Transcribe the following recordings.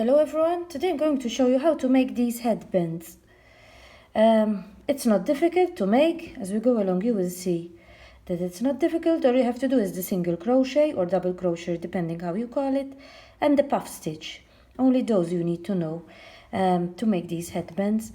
Hello everyone, today I'm going to show you how to make these headbands. It's not difficult to make. As we go along you will see that it's not difficult. All you have to do is the single crochet or double crochet depending how you call it, and the puff stitch. Only those you need to know to make these headbands.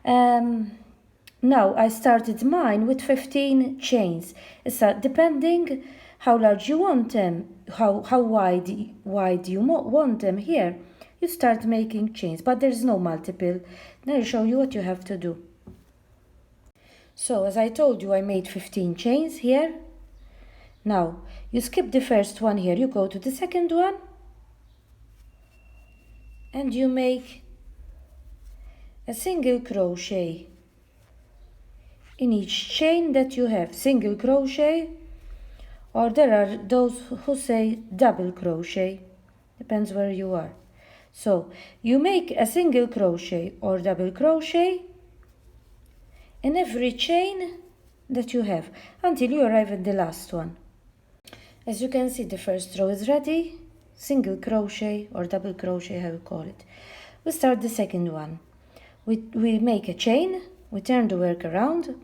Now I started mine with 15 chains. Depending how large you want them, how wide you want them here. You start making chains, but there's no multiple. Now I'll show you what you have to do. So as I told you, I made 15 chains here. Now you skip the first one here, you go to the second one and you make a single crochet in each chain that you have. Single crochet, or there are those who say double crochet, depends where you are. So you make a single crochet or double crochet in every chain that you have until you arrive at the last one. As you can see, the first row is ready. Single crochet or double crochet, how you call it. We start the second one. We make a chain, we turn the work around.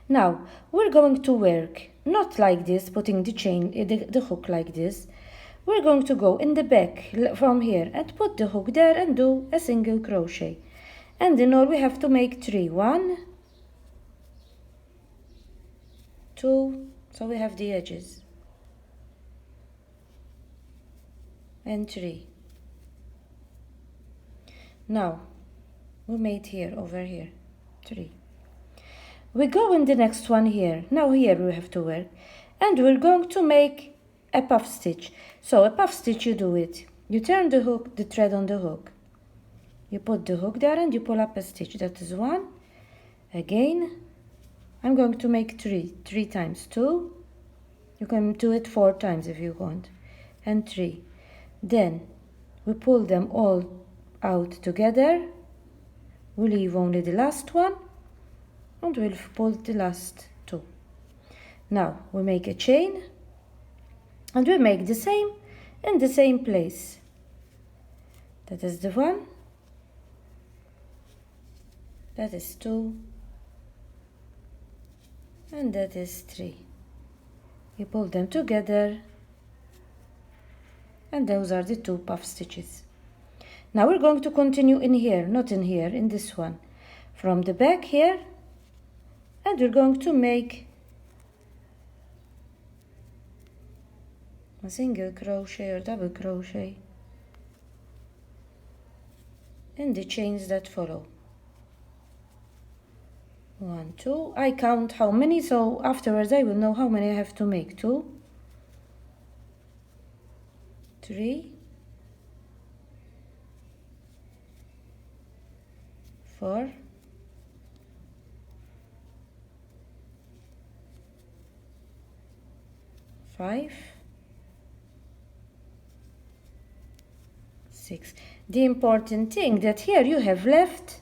Now we're going to work not like this, putting the chain, the hook like this. We're going to go in the back from here and put the hook there and do a single crochet. And in all we have to make 3. 1, 2, so we have the edges, and 3. Now we made here, over here, 3. We go in the next one here. Now here we have to work, and we're going to make a puff stitch. So a puff stitch, you do it. You turn the hook, the thread on the hook. You put the hook there and you pull up a stitch. That is 1. Again, I'm going to make 3. 3 times 2. You can do it 4 times if you want. And 3. Then we pull them all out together. We leave only the last one. And we'll pull the last 2. Now we make a chain. And we make the same in the same place. That is the 1. That is 2. And that is 3. You pull them together. And those are the 2 puff stitches. Now we're going to continue in here, not in here, in this one. From the back here. And we're going to make a single crochet or double crochet in the chains that follow. 1, 2. I count how many, so afterwards I will know how many I have to make. 2, 3, 4, 5, 6. The important thing that here you have left,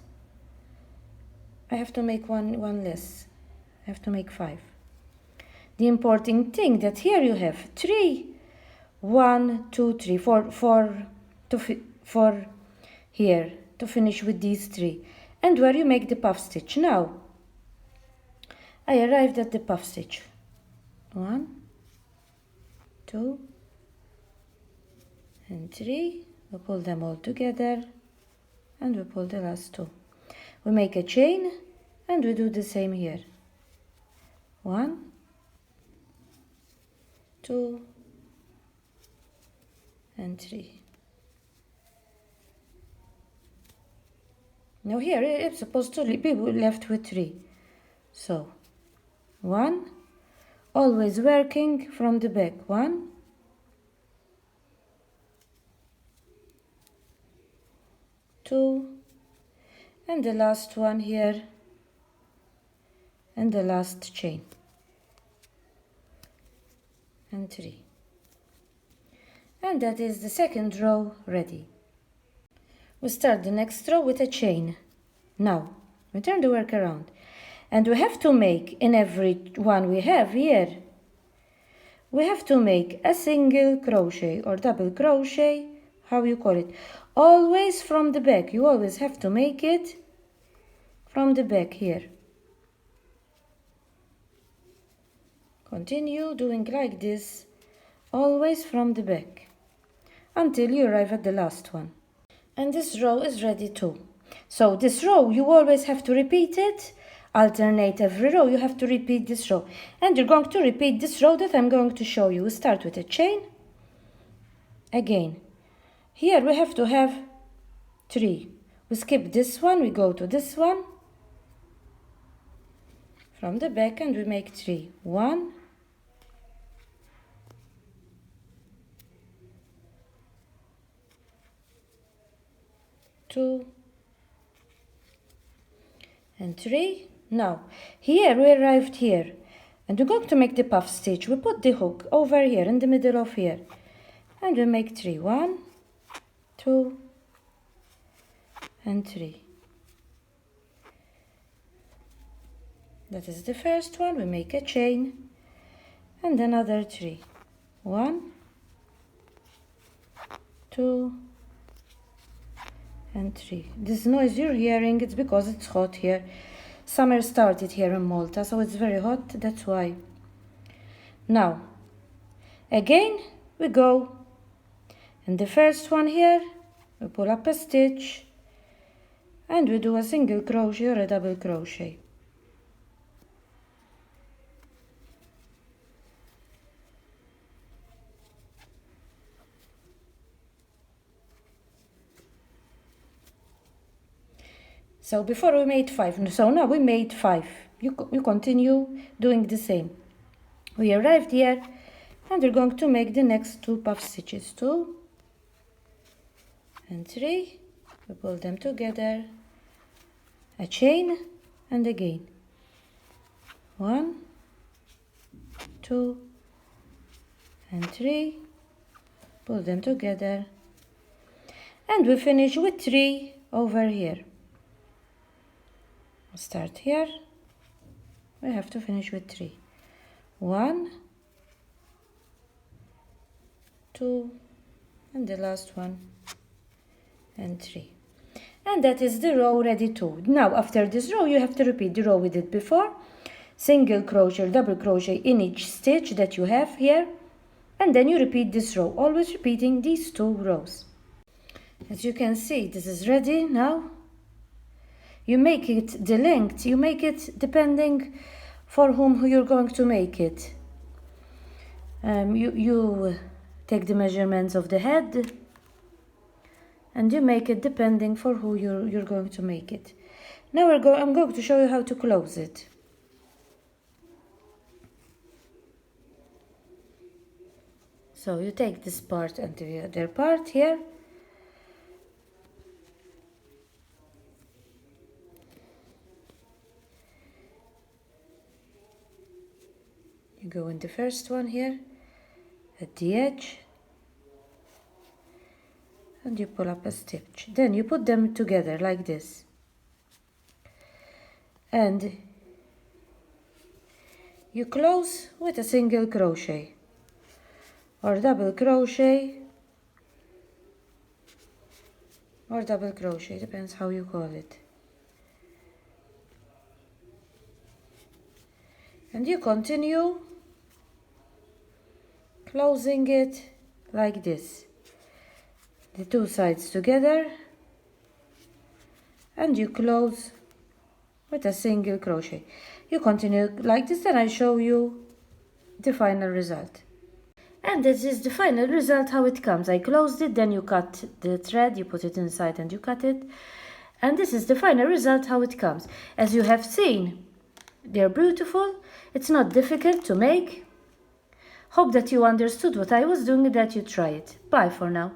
I have to make one less. I have to make 5. The important thing that here you have 3. 1, 2, 3, 4 here to finish with these 3. And where you make the puff stitch. Now I arrived at the puff stitch. 1, 2, and 3. We pull them all together and we pull the last 2. We make a chain and we do the same here. 1, 2, and 3. Now here it's supposed to be left with 3. So 1, always working from the back. 1, 2, and the last one here, and the last chain, and 3. And that is the second row ready. We start the next row with a chain. Now we turn the work around, and we have to make in every one we have here, we have to make a single crochet or double crochet how you call it, always from the back. You always have to make it from the back here. Continue doing like this, always from the back, until you arrive at the last one. And this row is ready too. So this row, you always have to repeat it, alternate every row, you have to repeat this row. And you're going to repeat this row that I'm going to show you. We start with a chain, again. Here we have to have 3. We skip this one, we go to this one, from the back, and we make 3. 1, 2, and 3. Now, here we arrived here, and we're going to make the puff stitch. We put the hook over here in the middle of here, and we make 3. 1, 2, and 3. That is the first one. We make a chain, and another 3. 1, 2, and 3. This noise you're hearing, it's because it's hot here. Summer started here in Malta, so it's very hot, that's why. Now, again, we go in the first one here, we pull up a stitch, and we do a single crochet or a double crochet. So before we made 5, so now we made 5. You continue doing the same. We arrived here, and we're going to make the next 2 puff stitches. 2 and 3. We pull them together, a chain, and again 1, 2, and 3. Pull them together, and we finish with 3 over here. Start here, we have to finish with 3. 1, 2, and the last one, and 3. And that is the row ready too. Now after this row you have to repeat the row we did before, single crochet or double crochet in each stitch that you have here, and then you repeat this row, always repeating these 2 rows. As you can see, this is ready now. You make it the length, you make it depending for whom you're going to make it. You take the measurements of the head, and you make it depending for who you're going to make it. Now I'm going to show you how to close it. So you take this part and the other part here. You go in the first one here, at the edge, and you pull up a stitch. Then you put them together like this. And you close with a single crochet or double crochet, depends how you call it. And you continue closing it like this, the 2 sides together, and you close with a single crochet. You continue like this, and I show you the final result. And this is the final result, how it comes. I closed it, then you cut the thread, you put it inside and you cut it, and this is the final result, how it comes. As you have seen, they're beautiful. It's not difficult to make. Hope that you understood what I was doing and that you try it. Bye for now.